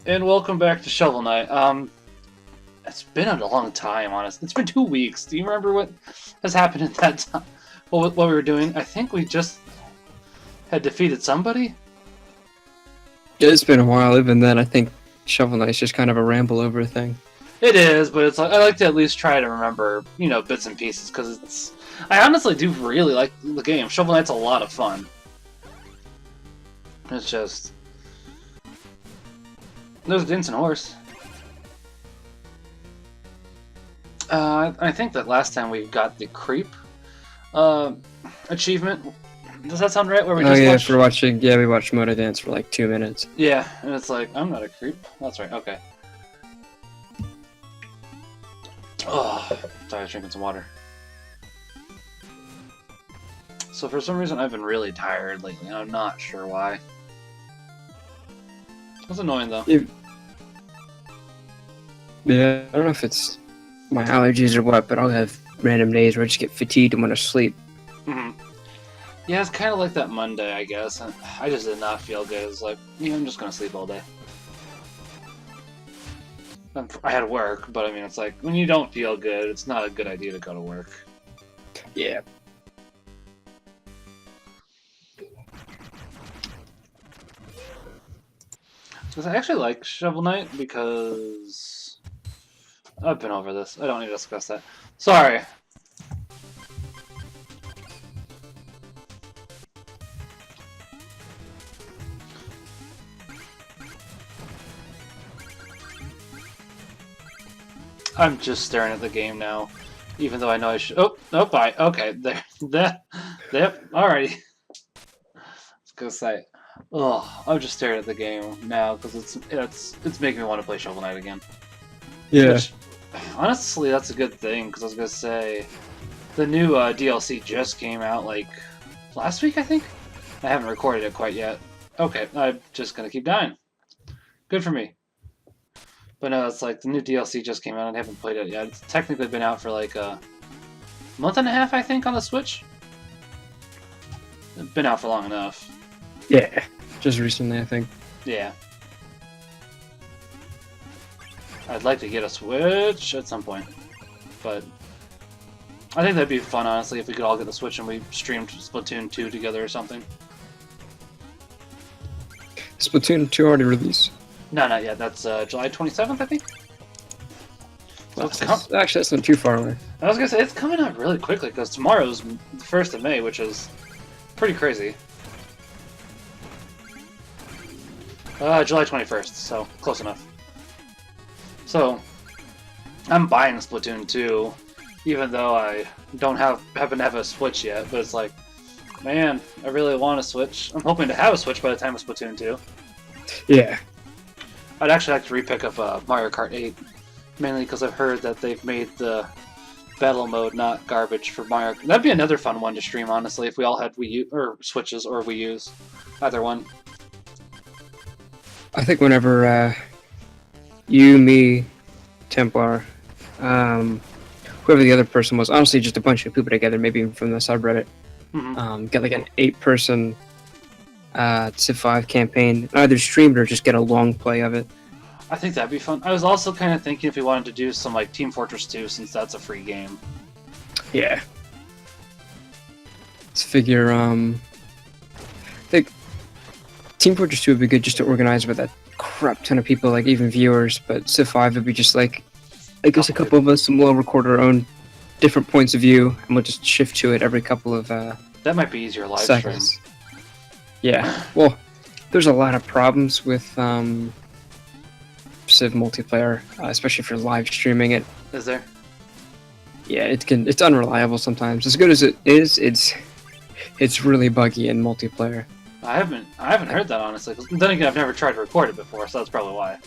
And welcome back to Shovel Knight. It's been a long time, honestly. It's been 2 weeks. Do you remember what has happened in that time? What we were doing? I think we just had defeated somebody? It's been a while. Even then, I think Shovel Knight's just kind of a ramble over thing. It is, but it's like I like to at least try to remember, bits and pieces, because it's... I honestly do really like the game. Shovel Knight's a lot of fun. It's just... There's a dancing horse. I think that last time we got the creep achievement. Does that sound right? Where we For watching, we watched Moto Dance for like 2 minutes. Yeah, and it's like, I'm not a creep. That's right, okay. Oh, I was drinking some water. So for some reason I've been really tired lately, and I'm not sure why. It's annoying though. Yeah, I don't know if it's my allergies or what, but I'll have random days where I just get fatigued and want to sleep. Yeah, it's kind of like that Monday, I guess. I just did not feel good. It's like, I'm just gonna sleep all day. I had work, but I mean, it's like, when you don't feel good, it's not a good idea to go to work. Yeah. Because I actually like Shovel Knight because... I've been over this. I don't need to discuss that. Sorry. I'm just staring at the game now, even though I know I should. Oh, nope. Okay, there, yep. Alrighty. Let's go say. Oh, I'm just staring at the game now because it's making me want to play Shovel Knight again. Yeah. Which, honestly, that's a good thing because I was gonna say the new DLC just came out like last week, I think. I haven't recorded it quite yet. Okay, I'm just gonna keep dying. Good for me. But no, it's like the new DLC just came out and I haven't played it yet. It's technically been out for like a month and a half, I think, on the Switch. It's been out for long enough. Yeah, just recently, I think. Yeah. I'd like to get a Switch at some point, but I think that'd be fun, honestly, if we could all get the Switch and we streamed Splatoon 2 together or something. Splatoon 2 already released? No, not yet. That's July 27th, I think. So actually, that's not too far away. I was gonna say, it's coming out really quickly, because tomorrow's the 1st of May, which is pretty crazy. July 21st, so close enough. So, I'm buying Splatoon 2, even though I don't happen to have a Switch yet, but it's like, man, I really want a Switch. I'm hoping to have a Switch by the time of Splatoon 2. Yeah. I'd actually like to repick up Mario Kart 8, mainly because I've heard that they've made the battle mode not garbage for Mario. That'd be another fun one to stream, honestly, if we all had Wii U or Switches or Wii U's, either one. I think whenever you, me, Templar, whoever the other person was, honestly, just a bunch of people together, maybe even from the subreddit, get like an 8-person Civ 5 campaign, either streamed or just get a long play of it. I think that'd be fun. I was also kind of thinking if we wanted to do some like Team Fortress 2, since that's a free game. Yeah. Let's figure, I think Team Fortress 2 would be good just to organize with a crap ton of people, like even viewers, but Civ 5 would be just like, I guess a couple of us, and we'll record our own different points of view, and we'll just shift to it every couple of that might be easier live seconds. stream. Yeah, well, there's a lot of problems with Civ multiplayer, especially if you're live streaming it. Is there? Yeah, it's unreliable sometimes. As good as it is, it's really buggy in multiplayer. I haven't heard that, honestly. Then again, I've never tried to record it before, so that's probably why.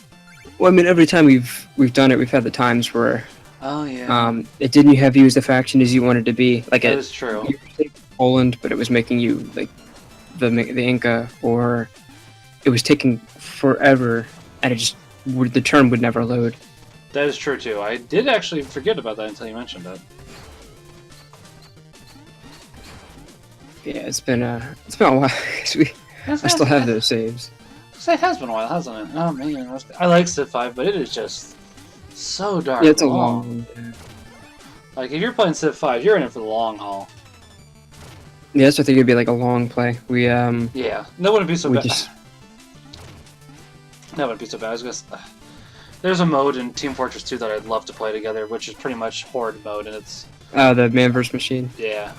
Well, I mean, every time we've done it, we've had the times where it didn't have you as the faction as you wanted to be. Like that is true. You were Poland, but it was making you like the Inca, or it was taking forever, and the term would never load. That is true too. I did actually forget about that until you mentioned it. Yeah, it's been a while. I still have those saves. It has been a while, hasn't it? Oh man, I like Civ 5, but it is just so darn Yeah, it's a long. long. Like, if you're playing Civ 5, you're in it for the long haul. Yeah, so I think it'd be like a long play. Yeah, that wouldn't be so bad. Just... That wouldn't be so bad. I was gonna. There's a mode in Team Fortress 2 that I'd love to play together, which is pretty much Horde mode, and it's... the man vs. machine. Yeah.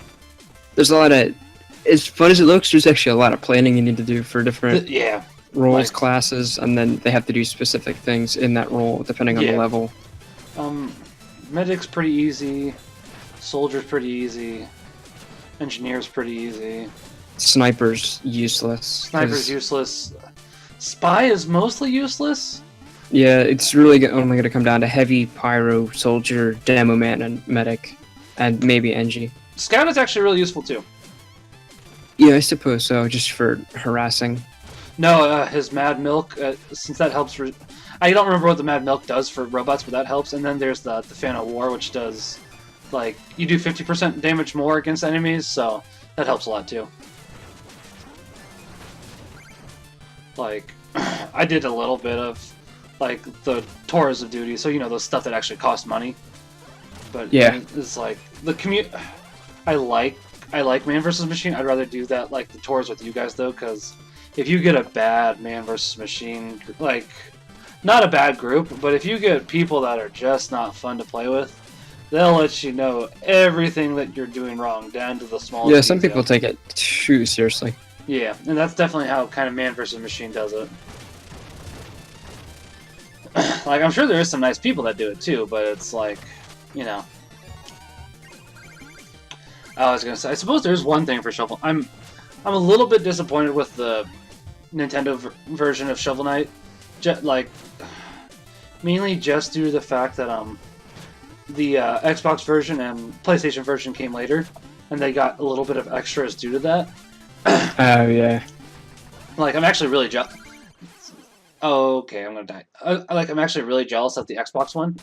There's a lot of... As fun as it looks, there's actually a lot of planning you need to do for different roles, classes, and then they have to do specific things in that role, depending on the level. Medic's pretty easy. Soldier's pretty easy. Engineer's pretty easy. Sniper's useless. Sniper's useless. Spy is mostly useless. Yeah, it's really only going to come down to heavy, pyro, soldier, demo man, and medic, and maybe Engie. Scout is actually really useful too. Yeah, I suppose so, just for harassing. No, his Mad Milk, since that helps for... I don't remember what the Mad Milk does for robots, but that helps. And then there's the Fan of War, which does, like, you do 50% damage more against enemies, so that helps a lot too. Like, I did a little bit of, like, the Tours of Duty, so, you know, those stuff that actually cost money. But yeah, it's like, the commute... I like Man vs. Machine. I'd rather do that, like, the tours with you guys, though, because if you get a bad Man vs. Machine, like, not a bad group, but if you get people that are just not fun to play with, they'll let you know everything that you're doing wrong, down to the smallest Yeah, some detail. people take it too seriously. Yeah, and that's definitely how kind of Man vs. Machine does it. Like, I'm sure there is some nice people that do it, too, but it's like, you know... I was gonna say, I suppose there's one thing for Shovel. I'm a little bit disappointed with the Nintendo version of Shovel Knight, like mainly just due to the fact that the Xbox version and PlayStation version came later, and they got a little bit of extras due to that. Oh yeah. Like, I'm actually really jealous. Oh, okay, I'm gonna die. I'm actually really jealous of the Xbox one.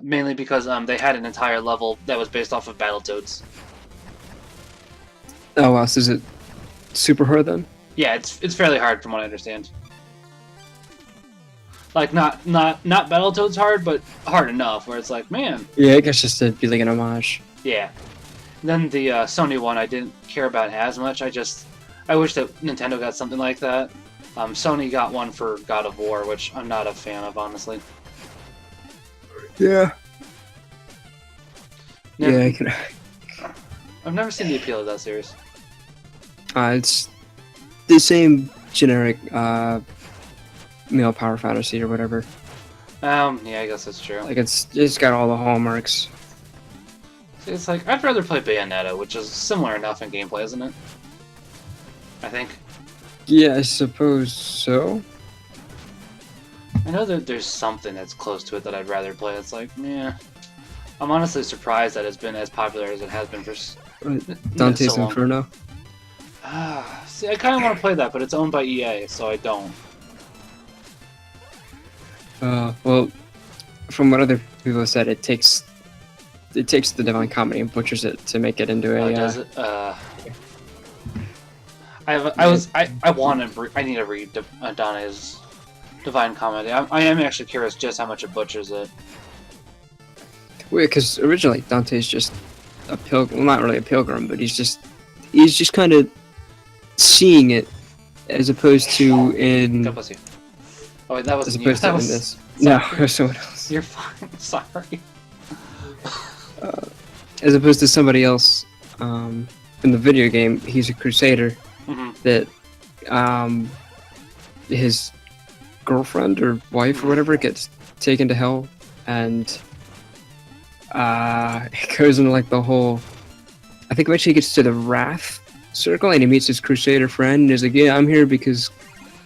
Mainly because they had an entire level that was based off of Battletoads. Oh wow, so is it super hard then? Yeah, it's fairly hard from what I understand. Like not Battletoads hard, but hard enough where it's like, man. Yeah, I guess just to be like an homage. Yeah. Then the Sony one I didn't care about as much. I wish that Nintendo got something like that. Sony got one for God of War, which I'm not a fan of, honestly. Yeah. Yeah, I can. I've never seen the appeal of that series. It's the same generic male power fantasy or whatever. Yeah, I guess that's true. Like it's got all the hallmarks. It's like I'd rather play Bayonetta, which is similar enough in gameplay, isn't it? I think. Yeah, I suppose so. I know that there's something that's close to it that I'd rather play. It's like, yeah. I'm honestly surprised that it's been as popular as it has been for Dante's so long. Inferno. See, I kind of want to play that, but it's owned by EA, so I don't. Well, from what other people have said, it takes the Divine Comedy and butchers it to make it into a. Does it? I need to read Dante's Divine Comedy. I am actually curious just how much it butchers it. Weird, because originally Dante's just a pilgrim. Well, not really a pilgrim, but he's just kind of seeing it, as opposed to in. God bless you. Oh wait, that was as you. opposed That to was in this. No, it was someone else. You're fine. Sorry. As opposed to somebody else, in the video game, he's a crusader that his girlfriend or wife or whatever gets taken to hell, and it goes into like the whole. I think eventually he gets to the Wrath circle and he meets his crusader friend and he's like, "Yeah, I'm here because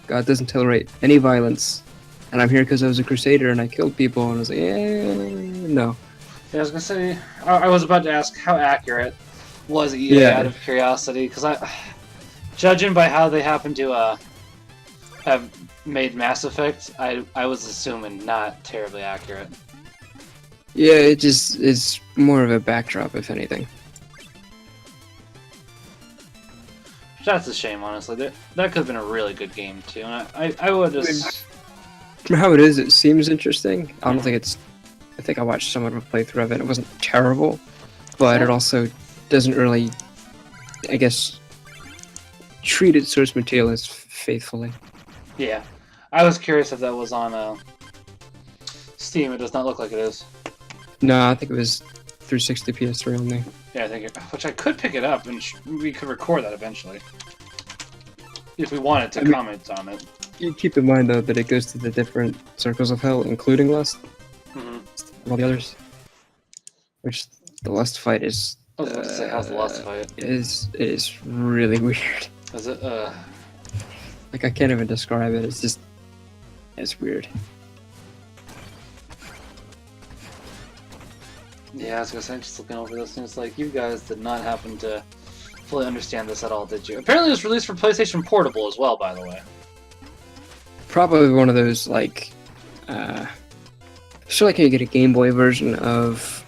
God doesn't tolerate any violence, and I'm here because I was a crusader and I killed people." And I was like, "Yeah, no." Yeah, I was gonna say. I was about to ask how accurate was EA out of curiosity, because judging by how they happen to have made Mass Effect, I was assuming not terribly accurate. Yeah, it just is more of a backdrop, if anything. That's a shame, honestly. That could have been a really good game too. And I would just. From how it is, it seems interesting. I don't think it's. I think I watched someone of a playthrough of it. It wasn't terrible, but it also doesn't really, I guess, treat its source material as faithfully. Yeah, I was curious if that was on Steam. It does not look like it is. No, I think it was 360 PS3 only. Yeah, I think which I could pick it up and we could record that eventually if we wanted to comment on it. You keep in mind though that it goes to the different circles of hell, including Lust, and all the others. Which the Lust fight is. I was about to say, how's the Lust fight? Is really weird. Is it? Like I can't even describe it. It's weird. Yeah, I was gonna say, just looking over this, and it's like, you guys did not happen to fully understand this at all, did you? Apparently it was released for PlayStation Portable as well, by the way. Probably one of those, like, so like how you get a Game Boy version of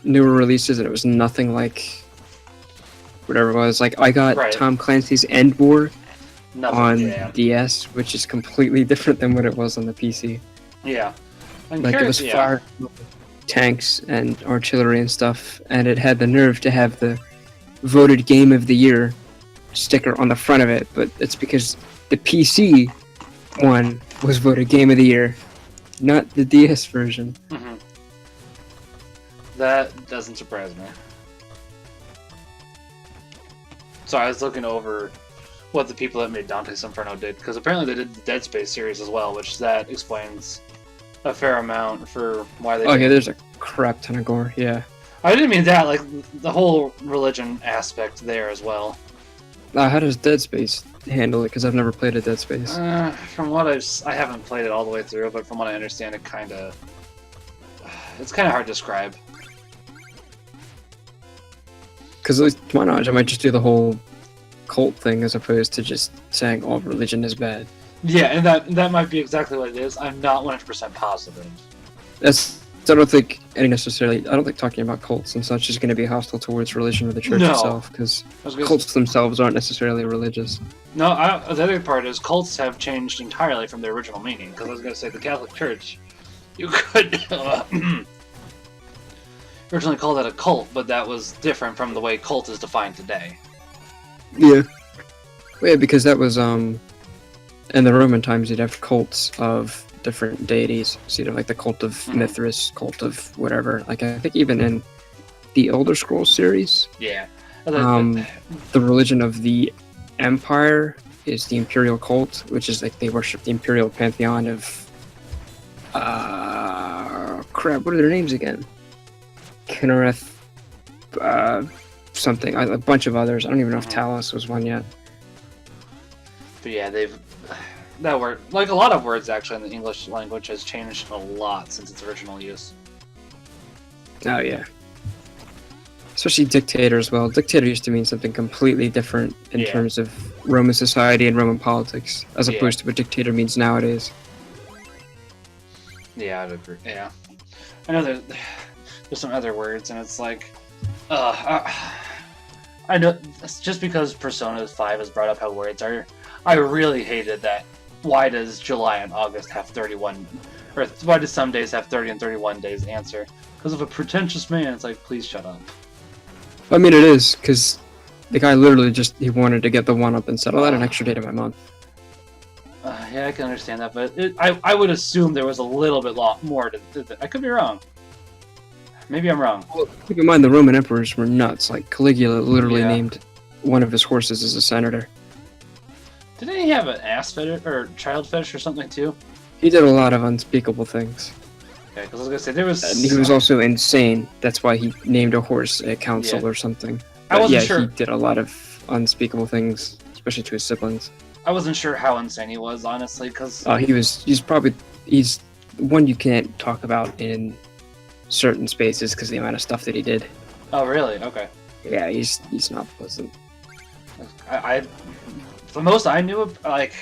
newer releases, and it was nothing like whatever it was. Like, I got Tom Clancy's End War on DS, which is completely different than what it was on the PC. Yeah. Like, it was fire, tanks, and artillery and stuff, and it had the nerve to have the voted Game of the Year sticker on the front of it, but it's because the PC one was voted Game of the Year, not the DS version. That doesn't surprise me. So I was looking over what the people that made Dante's Inferno did, because apparently they did the Dead Space series as well, which that explains a fair amount for why they. Okay, there's a crap ton of gore. Yeah. I didn't mean that. Like the whole religion aspect there as well. How does Dead Space handle it? Because I've never played a Dead Space. From what I haven't played it all the way through, but from what I understand, it's kind of hard to describe. Because, to my knowledge, I might just do the whole cult thing as opposed to just saying all religion is bad. Yeah, and that might be exactly what it is. I'm not 100% positive. I don't think talking about cults and such is going to be hostile towards religion or the church itself, because cults themselves aren't necessarily religious. No, the other part is cults have changed entirely from their original meaning, because I was going to say the Catholic Church, you could originally call that a cult, but that was different from the way cult is defined today. Yeah. Well, yeah, because that was, in the Roman times, you'd have cults of different deities. So you'd have, like, the cult of Mithras, cult of whatever. Like, I think even in the Elder Scrolls series, the religion of the Empire is the Imperial cult, which is, like, they worship the Imperial pantheon of, crap, what are their names again? Kinnereth, something, a bunch of others. I don't even know if Talos was one yet. But yeah, that word, like a lot of words actually in the English language, has changed a lot since its original use. Oh yeah. Especially dictator as well. Dictator used to mean something completely different in terms of Roman society and Roman politics, as opposed to what dictator means nowadays. Yeah, I'd agree. Yeah. I know there's some other words, and it's like, I know, just because Persona 5 has brought up how words are, I really hated that. Why does July and August have 31, or why do some days have 30 and 31 days answer? Because of a pretentious man. It's like, please shut up. I mean, it is, because the guy literally he wanted to get the one-up and said, oh, that an extra date of my month. Yeah, I can understand that, but I would assume there was a little bit more to I could be wrong. Maybe I'm wrong. Well, keep in mind, the Roman emperors were nuts. Like, Caligula literally named one of his horses as a senator. Didn't he have an ass fetish, or child fetish or something, too? He did a lot of unspeakable things. Yeah, because I was going to say, there was... And he was also insane. That's why he named a horse a council or something. But I wasn't sure. He did a lot of unspeakable things, especially to his siblings. I wasn't sure how insane he was, honestly, because... He's one you can't talk about in certain spaces because of the amount of stuff that he did. Oh, really? Okay. Yeah, he's not pleasant. The most I knew of, like,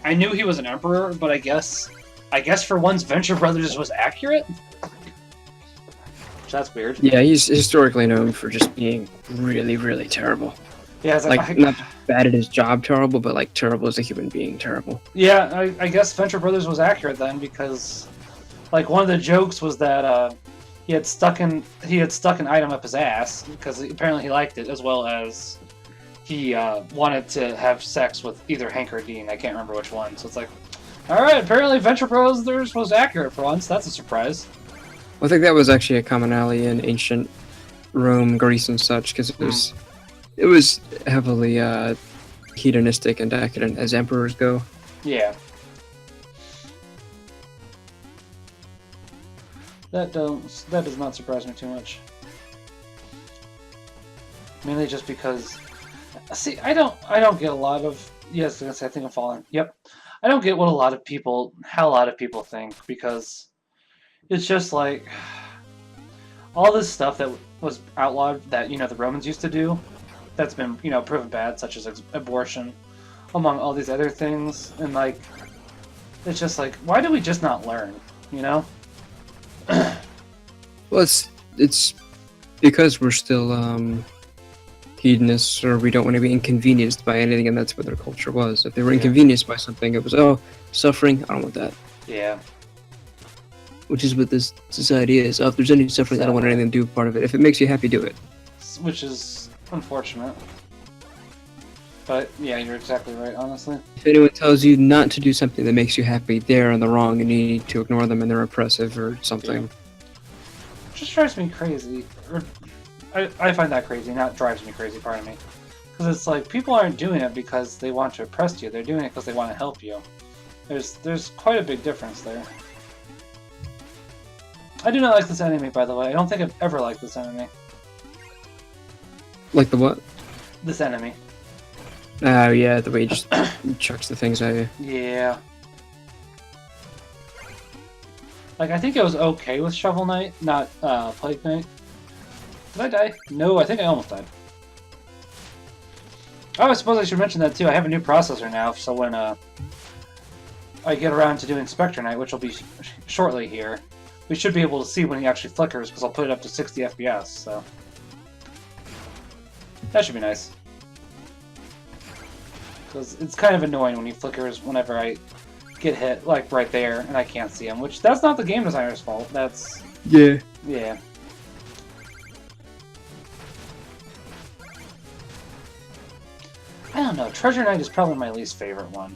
I knew he was an emperor, but I guess for once Venture Brothers was accurate? That's weird. Yeah, he's historically known for just being really, really terrible. Yeah, it's Like, not bad at his job terrible, but like terrible as a human being terrible. yeah, I guess Venture Brothers was accurate then, because like one of the jokes was that he had stuck an item up his ass because apparently he liked it, as well as he wanted to have sex with either Hank or Dean. I can't remember which one. So it's like, all right, apparently Venture Brothers was accurate for once. That's a surprise. Well, I think that was actually a commonality in ancient Rome, Greece, and such, because it was heavily hedonistic and decadent as emperors go. Yeah. That does not surprise me too much. Mainly just because, see, I don't get a lot of, yes, I think I'm falling. Yep. I don't get what how a lot of people think, because it's just like all this stuff that was outlawed that, you know, the Romans used to do, that's been, you know, proven bad, such as abortion, among all these other things, and like, it's just like, why do we just not learn, you know? Well, it's because we're still hedonists, or we don't want to be inconvenienced by anything, and that's what their culture was. If they were inconvenienced by something, it was, oh, suffering, I don't want that. Yeah. Which is what this society is. Oh, if there's any suffering, I don't want anything to do with part of it. If it makes you happy, do it. Which is unfortunate. But, yeah, you're exactly right, honestly. If anyone tells you not to do something that makes you happy, they're on the wrong, and you need to ignore them, and they're oppressive or something. Yeah. Just drives me crazy. Or, I find that crazy, not drives me crazy, pardon me. Because it's like, people aren't doing it because they want to oppress you, they're doing it because they want to help you. There's quite a big difference there. I do not like this enemy, by the way. I don't think I've ever liked this enemy. Like the what? This enemy. Oh, yeah, the way he just chucks the things at you. Yeah. Like, I think it was okay with Shovel Knight, not Plague Knight. Did I die? No, I think I almost died. Oh, I suppose I should mention that too. I have a new processor now, so when I get around to doing Spectre Knight, which will be shortly here, we should be able to see when he actually flickers, because I'll put it up to 60 FPS, so... That should be nice. Because it's kind of annoying when he flickers whenever I get hit, like, right there, and I can't see him, which that's not the game designer's fault, that's... Yeah. Yeah. I don't know, Treasure Knight is probably my least favorite one.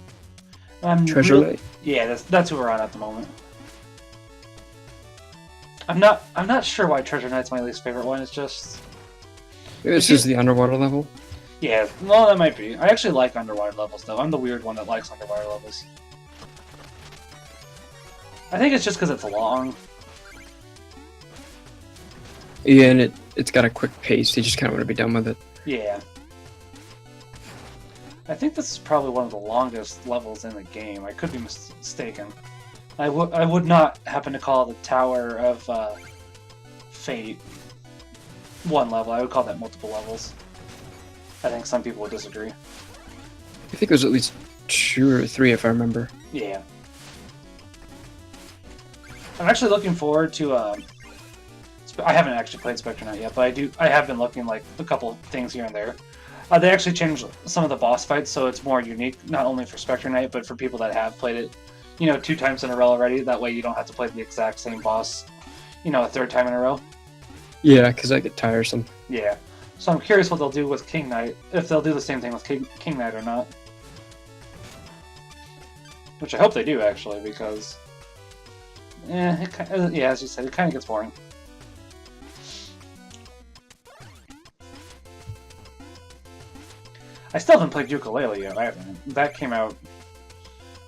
Treasure Knight? Yeah, that's who we're on at the moment. I'm not sure why Treasure Knight's my least favorite one, it's just... Maybe this is the underwater level? Yeah, well, that might be. I actually like underwater levels, though. I'm the weird one that likes underwater levels. I think it's just because it's long. Yeah, and it's got a quick pace. You just kind of want to be done with it. Yeah. I think this is probably one of the longest levels in the game. I could be mistaken. I would not happen to call the Tower of Fate one level. I would call that multiple levels. I think some people would disagree. I think it was at least 2 or 3, if I remember. Yeah. I'm actually looking forward to... I haven't actually played Spectre Knight yet, but I have been looking like a couple things here and there. They actually changed some of the boss fights, so it's more unique, not only for Spectre Knight, but for people that have played it, you know, 2 times in a row already. That way you don't have to play the exact same boss, you know, a 3rd time in a row. Yeah, because I get tiresome. Yeah. So I'm curious what they'll do with King Knight, if they'll do the same thing with King Knight or not. Which I hope they do, actually, because... yeah, as you said, it kind of gets boring. I still haven't played Yooka-Laylee yet. I haven't. That came out...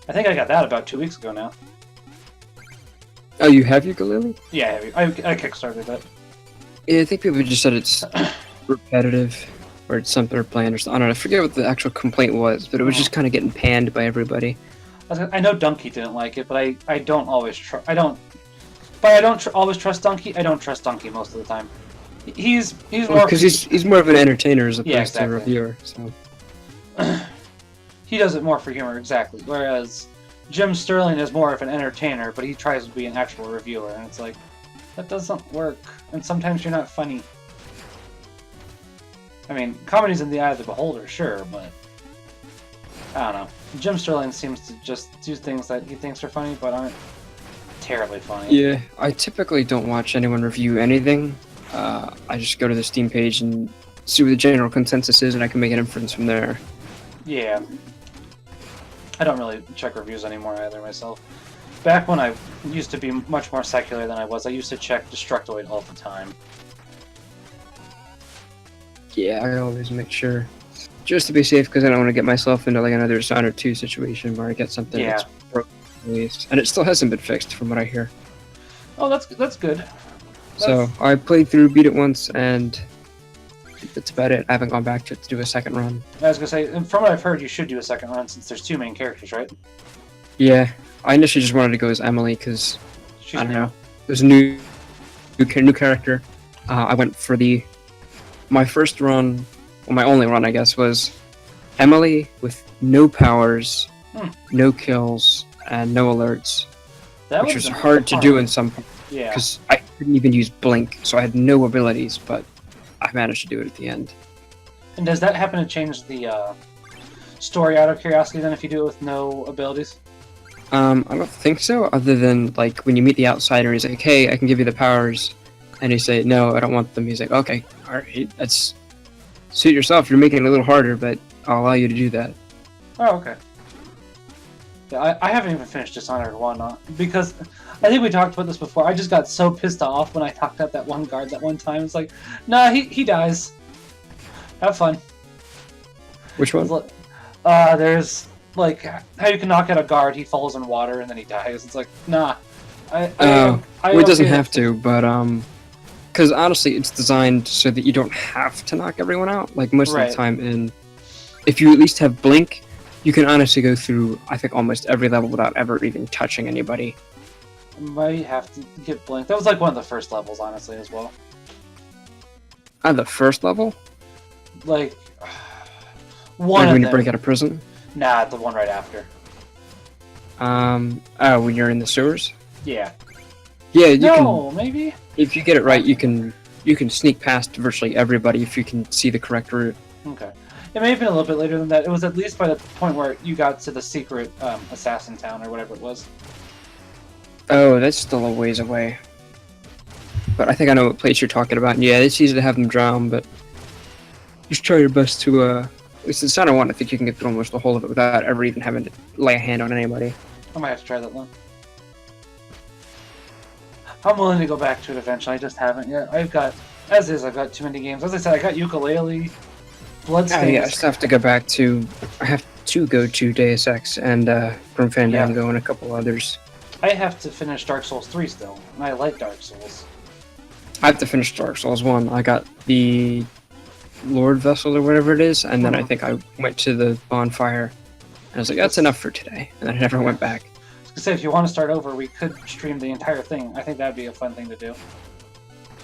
I think I got that about 2 weeks ago now. Oh, you have Yooka-Laylee? Yeah, I kickstarted it. Yeah, I think people just said it's repetitive, or it's something they're playing, or something. I don't know. I forget what the actual complaint was, but it was just kind of getting panned by everybody. I know Donkey didn't like it, but I don't always trust... always trust Donkey. I don't trust Donkey most of the time. He's more... because he's more of an entertainer as opposed exactly. to a reviewer, so... He does it more for humor, exactly. Whereas Jim Sterling is more of an entertainer, but he tries to be an actual reviewer, and it's like, that doesn't work. And sometimes you're not funny. I mean, comedy's in the eye of the beholder, sure, but I don't know. Jim Sterling seems to just do things that he thinks are funny, but aren't terribly funny. Yeah, I typically don't watch anyone review anything. I just go to the Steam page and see what the general consensus is, and I can make an inference from there. Yeah. I don't really check reviews anymore either myself. Back when I used to be much more secular than I was, I used to check Destructoid all the time. Yeah, I always make sure. Just to be safe, because I don't want to get myself into like another Dishonored 2 situation where I get something that's broken released. And it still hasn't been fixed from what I hear. Oh, that's good. So, I played through, beat it once, and that's about it. I haven't gone back to it to do a second run. I was going to say, and from what I've heard, you should do a second run since there's 2 main characters, right? Yeah, I initially just wanted to go as Emily, because, I don't know, there's a new character. I went for my first run, well, my only run, I guess, was Emily with no powers, no kills, and no alerts, which was hard to do in some parts. Yeah. Because I couldn't even use Blink, so I had no abilities, but I managed to do it at the end. And does that happen to change the story out of curiosity then if you do it with no abilities? I don't think so, other than, like, when you meet the outsider, he's like, hey, I can give you the powers, and you say, no, I don't want them. He's like, okay, alright, that's... Suit yourself, you're making it a little harder, but I'll allow you to do that. Oh, okay. Yeah, I haven't even finished Dishonored 1, because I think we talked about this before. I just got so pissed off when I talked up that one guard that one time. It's like, nah, he dies. Have fun. Which one? There's, like, how you can knock out a guard, he falls in water, and then he dies. It's like, nah. Well, it doesn't have to, but, because honestly, it's designed so that you don't have to knock everyone out. Like, most of the time, and if you at least have Blink, you can honestly go through, I think, almost every level without ever even touching anybody. Might have to get Blink. That was like one of the first levels, honestly, as well. The first level? Like, one when you break out of prison? Nah, the one right after. When you're in the sewers? Yeah. Yeah, you can... maybe? If you get it right, you can sneak past virtually everybody if you can see the correct route. Okay. It may have been a little bit later than that. It was at least by the point where you got to the secret assassin town or whatever it was. Oh, that's still a ways away. But I think I know what place you're talking about. And yeah, it's easy to have them drown, but just try your best to, at least in Dishonored 1, I think you can get through almost the whole of it without ever even having to lay a hand on anybody. I might have to try that one. I'm willing to go back to it eventually, I just haven't yet. I've got too many games. As I said, I got Yooka-Laylee, Bloodstained. Yeah, I still have to go back to... I have to go to Deus Ex and Grim Fandango and a couple others. I have to finish Dark Souls 3 still, and I like Dark Souls. I have to finish Dark Souls 1. I got the Lord Vessel or whatever it is, and then I think I went to the bonfire, and I was like, that's enough for today, and I never went back. I was gonna say, if you want to start over, we could stream the entire thing. I think that'd be a fun thing to do.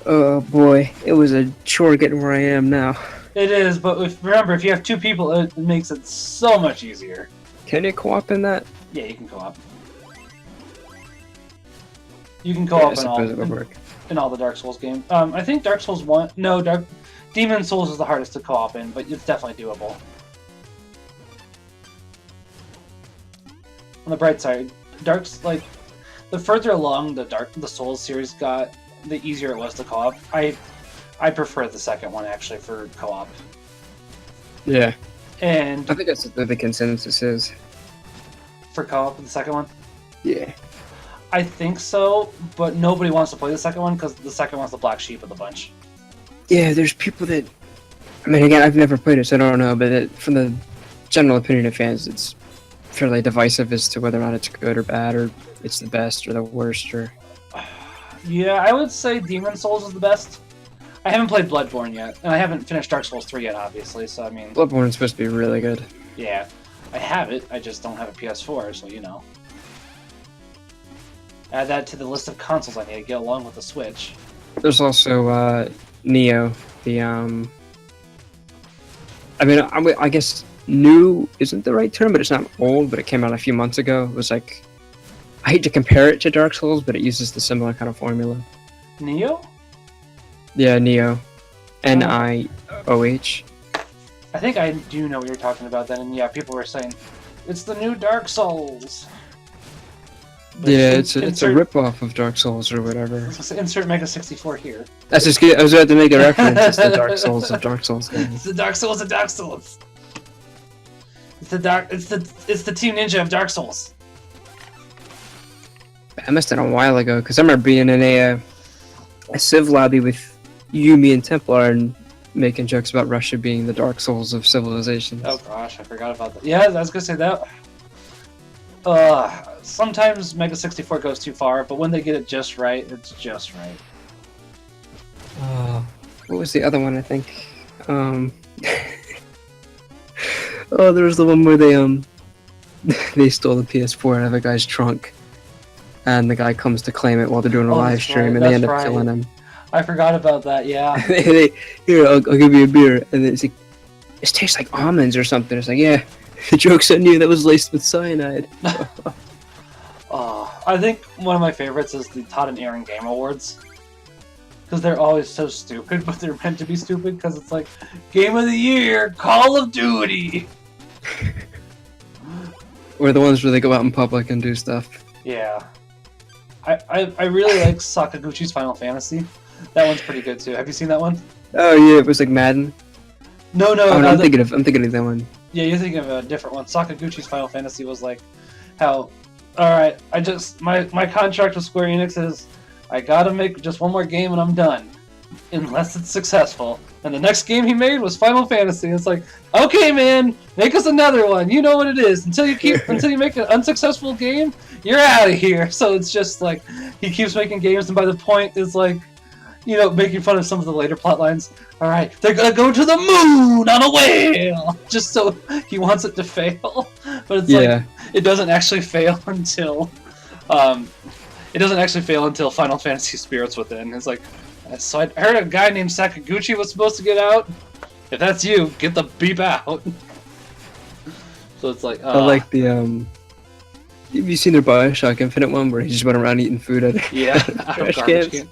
Oh boy, it was a chore getting where I am now. It is, but remember, if you have 2 people, it makes it so much easier. Can you co-op in that? Yeah, you can co-op. You can co-op in all the Dark Souls games. I think Dark Souls 1... No, Demon Souls is the hardest to co-op in, but it's definitely doable. On the bright side, the further along the Souls series got, the easier it was to co-op. I prefer the second one, actually, for co-op. Yeah. And I think that's what the consensus is. For co-op, the second one? Yeah. I think so, but nobody wants to play the second one because the second one's the black sheep of the bunch. Yeah, there's people that... I mean, again, I've never played it, so I don't know, but from the general opinion of fans, it's fairly divisive as to whether or not it's good or bad, or it's the best or the worst, or... Yeah, I would say Demon Souls is the best. I haven't played Bloodborne yet, and I haven't finished Dark Souls 3 yet, obviously, so I mean... Bloodborne's supposed to be really good. Yeah. I have it, I just don't have a PS4, so you know. Add that to the list of consoles I need to get along with the Switch. There's also, Neo, the, I mean, I guess new isn't the right term, but it's not old, but it came out a few months ago. It was like... I hate to compare it to Dark Souls, but it uses the similar kind of formula. Neo? Yeah, Neo. N-I-O-H. I think I do know what you're talking about then, and yeah, people were saying, it's the new Dark Souls! But Yeah, it's a rip-off of Dark Souls or whatever. Insert Mega 64 here. That's just good. I was about to make a reference. It's the Dark Souls of Dark Souls games. It's the Dark Souls of Dark Souls! It's the Team Ninja of Dark Souls. I missed it a while ago, because I remember being in a Civ lobby with Yumi and Templar and making jokes about Russia being the Dark Souls of civilizations. Oh gosh, I forgot about that. Yeah, I was gonna say that. Sometimes Mega 64 goes too far, but when they get it just right, it's just right. What was the other one, I think? Oh, there was the one where they stole the PS4 out of a guy's trunk, and the guy comes to claim it while they're doing a live stream, and they end up killing him. I forgot about that, yeah. Here, I'll give you a beer, and it's like, this tastes like almonds or something. It's like, yeah, the joke's on you, that was laced with cyanide. I think one of my favorites is the Todd and Aaron Game Awards. Because they're always so stupid, but they're meant to be stupid, because it's like, Game of the Year, Call of Duty! Or the ones where they go out in public and do stuff. Yeah. I really like Sakaguchi's Final Fantasy. That one's pretty good too. Have you seen that one? Oh yeah, it was like Madden. No. Oh, no I'm thinking of that one. Yeah, you're thinking of a different one. Sakaguchi's Final Fantasy was like how, alright, my contract with Square Enix is I gotta make just one more game and I'm done. Unless it's successful. And the next game he made was Final Fantasy. It's like, okay man, make us another one. You know what it is. Until you make an unsuccessful game, you're out of here. So it's just like he keeps making games, and by the point it's like, you know, making fun of some of the later plot lines. Alright, they're gonna go to the moon on a whale! Just so he wants it to fail. But it's like, it doesn't actually fail until Final Fantasy Spirits Within. It's like, so I heard a guy named Sakaguchi was supposed to get out. If that's you, get the beep out. So it's like, I like the have you seen their Bioshock Infinite one where he just went around eating food at trash cans?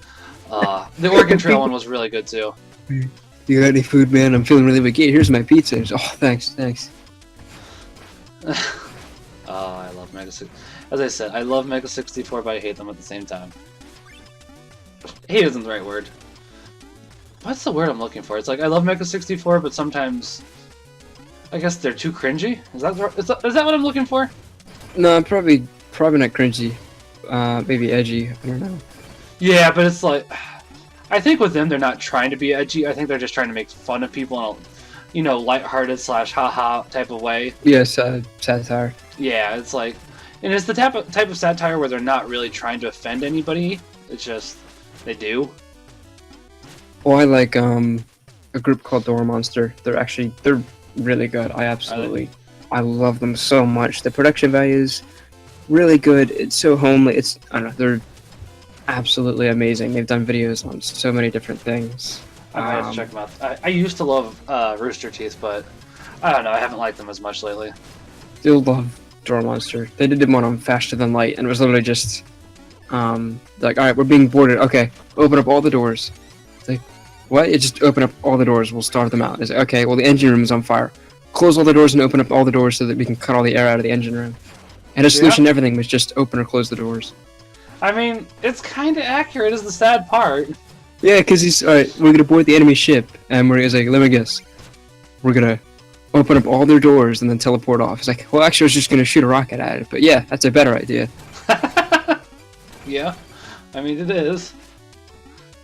The Oregon Trail one was really good too. You got any food, man? I'm feeling really weak. Yeah, here's my pizza. Oh, thanks. I love Mega 64. As I said, I love Mega 64, but I hate them at the same time. Hate isn't the right word. What's the word I'm looking for? It's like I love Mega 64, but sometimes I guess they're too cringy. Is that what I'm looking for? No, probably not cringy. Maybe edgy. I don't know. Yeah, but it's like, I think with them they're not trying to be edgy. I think they're just trying to make fun of people in a, lighthearted / haha type of way. Yes, satire. Yeah, it's like, and it's the type of satire where they're not really trying to offend anybody. It's just they do. Well, I like a group called Door Monster. They're really good. I love them so much. The production value is really good. It's so homely. I don't know. They're absolutely amazing. They've done videos on so many different things. I might have to check them out. I used to love Rooster Teeth, but I don't know. I haven't liked them as much lately. Still love Door Monster. They did one on Faster Than Light, and it was literally just like, all right, we're being boarded. Okay, open up all the doors. It's like, what? You just open up all the doors. We'll start them out. It's like, okay, well the engine room is on fire. Close all the doors and open up all the doors so that we can cut all the air out of the engine room. And a solution to everything was just open or close the doors. I mean, it's kind of accurate is the sad part. Yeah, because he's, alright, we're going to board the enemy ship, and he's like, let me guess, we're going to open up all their doors and then teleport off. It's like, well, actually, I was just going to shoot a rocket at it, but yeah, that's a better idea. Yeah, I mean, it is.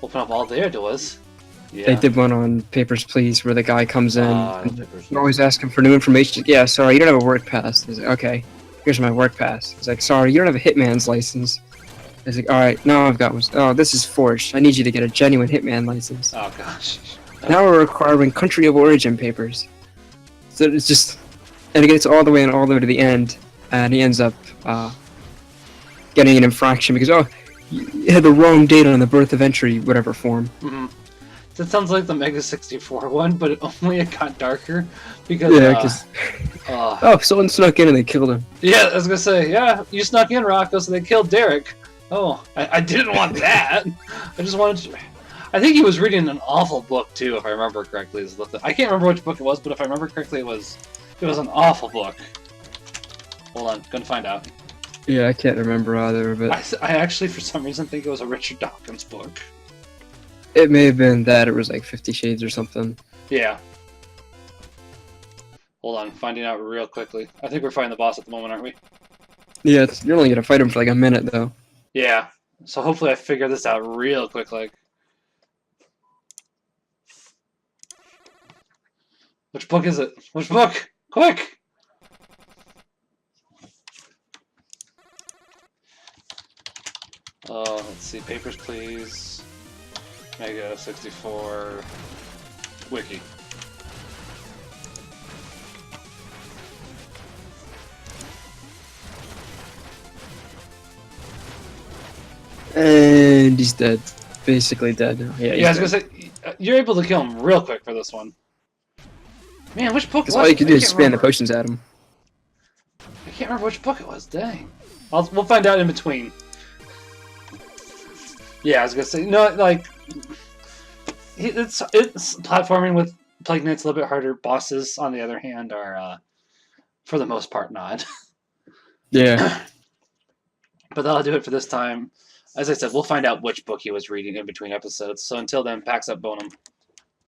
Open up all their doors. Yeah. They did one on Papers, Please, where the guy comes in and you're always asking for new information. Like, yeah, sorry, you don't have a work pass. He's like, okay, here's my work pass. He's like, sorry, you don't have a hitman's license. He's like, alright, no, I've got one. Oh, this is forged. I need you to get a genuine hitman license. Oh, gosh. Now we're requiring country of origin papers. So it's just, and it gets all the way to the end, and he ends up getting an infraction because, oh, you had the wrong date on the birth of entry, whatever form. Mm-hmm. That sounds like the Mega 64 one, but it got darker because oh, someone snuck in and they killed him. Yeah, I was gonna say, yeah, you snuck in, Rocco, so they killed Derek. Oh, I didn't want that. I I think he was reading an awful book too, if I remember correctly. I can't remember which book it was, but if I remember correctly, it was an awful book. Hold on, gonna find out. Yeah, I can't remember either, but I actually, for some reason, think it was a Richard Dawkins book. it may have been that. It was like 50 Shades or something. Yeah. Hold on, finding out real quickly. I think we're fighting the boss at the moment, aren't we? Yeah, you're only gonna fight him for like a minute though. Yeah. So hopefully I figure this out real quick, like. Which book is it? Which book? Quick! Let's see. Papers, please. Mega 64. Wiki. And he's dead. Basically dead now. Yeah, I was gonna say, you're able to kill him real quick for this one. Man, which book was it? All you can do is spam the remember. potions at him. I can't remember which book it was, dang. We'll find out in between. Yeah, I was gonna say, no, like, it's platforming with Plague Knight's a little bit harder. Bosses, on the other hand, are, for the most part, not. Yeah. But that'll do it for this time. As I said, we'll find out which book he was reading in between episodes. So until then, packs up Bonum.